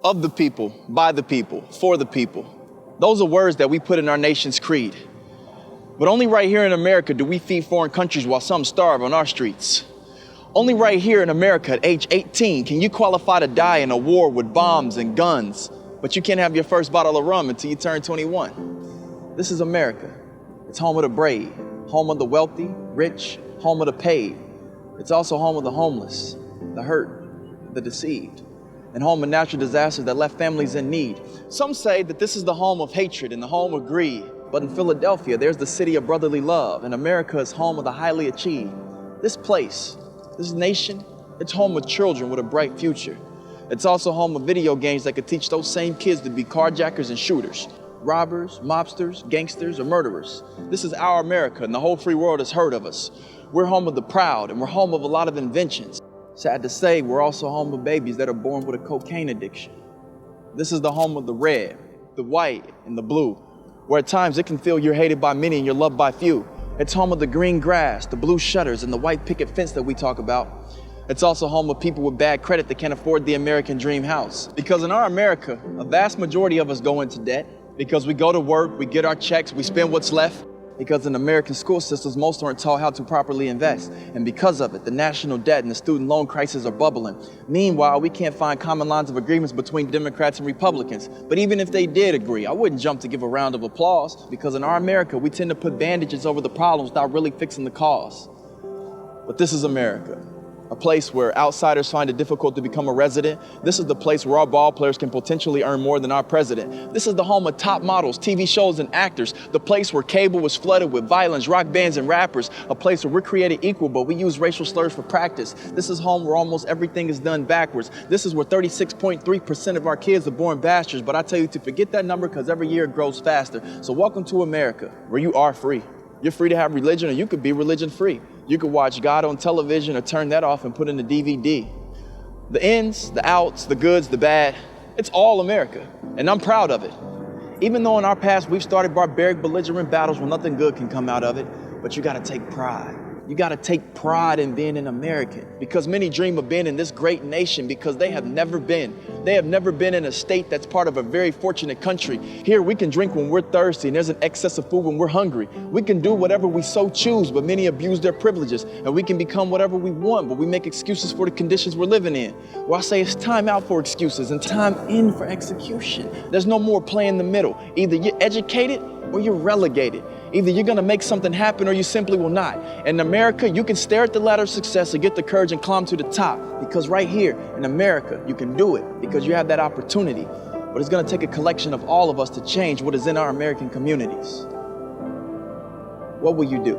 Of the people, by the people, for the people. Those are words that we put in our nation's creed. But only right here in America do we feed foreign countries while some starve on our streets. Only right here in America at age 18 can you qualify to die in a war with bombs and guns, but you can't have your first bottle of rum until you turn 21. This is America. It's home of the brave, home of the wealthy, rich, home of the paid. It's also home of the homeless, the hurt, the deceived, and home of natural disasters that left families in need. Some say that this is the home of hatred and the home of greed, but in Philadelphia, there's the city of brotherly love, and America is home of the highly achieved. This place, this nation, it's home of children with a bright future. It's also home of video games that could teach those same kids to be carjackers and shooters, robbers, mobsters, gangsters, or murderers. This is our America, and the whole free world has heard of us. We're home of the proud, and we're home of a lot of inventions. Sad to say, we're also home of babies that are born with a cocaine addiction. This is the home of the red, the white, and the blue, where at times it can feel you're hated by many and you're loved by few. It's home of the green grass, the blue shutters, and the white picket fence that we talk about. It's also home of people with bad credit that can't afford the American dream house. Because in our America, a vast majority of us go into debt. Because we go to work, we get our checks, we spend what's left. Because in American school systems, most aren't taught how to properly invest. And because of it, the national debt and the student loan crisis are bubbling. Meanwhile, we can't find common lines of agreements between Democrats and Republicans. But even if they did agree, I wouldn't jump to give a round of applause, because in our America, we tend to put bandages over the problems without really fixing the cause. But this is America. A place where outsiders find it difficult to become a resident. This is the place where our ball players can potentially earn more than our president. This is the home of top models, TV shows, and actors. The place where cable was flooded with violence, rock bands, and rappers. A place where we're created equal, but we use racial slurs for practice. This is home where almost everything is done backwards. This is where 36.3% of our kids are born bastards, but I tell you to forget that number, because every year it grows faster. So welcome to America, where you are free. You're free to have religion, or you could be religion-free. You could watch God on television or turn that off and put in a DVD. The ins, the outs, the goods, the bad, it's all America, and I'm proud of it. Even though in our past we've started barbaric, belligerent battles where nothing good can come out of it, but you gotta take pride. You gotta take pride in being an American, because many dream of being in this great nation because they have never been. They have never been in a state that's part of a very fortunate country. Here we can drink when we're thirsty and there's an excess of food when we're hungry. We can do whatever we so choose, but many abuse their privileges, and we can become whatever we want, but we make excuses for the conditions we're living in. Well, I say it's time out for excuses and time in for execution. There's no more play in the middle. Either you're educated or you're relegated. Either you're gonna make something happen or you simply will not. In America, you can stare at the ladder of success or get the courage and climb to the top. Because right here in America, you can do it because you have that opportunity. But it's gonna take a collection of all of us to change what is in our American communities. What will you do?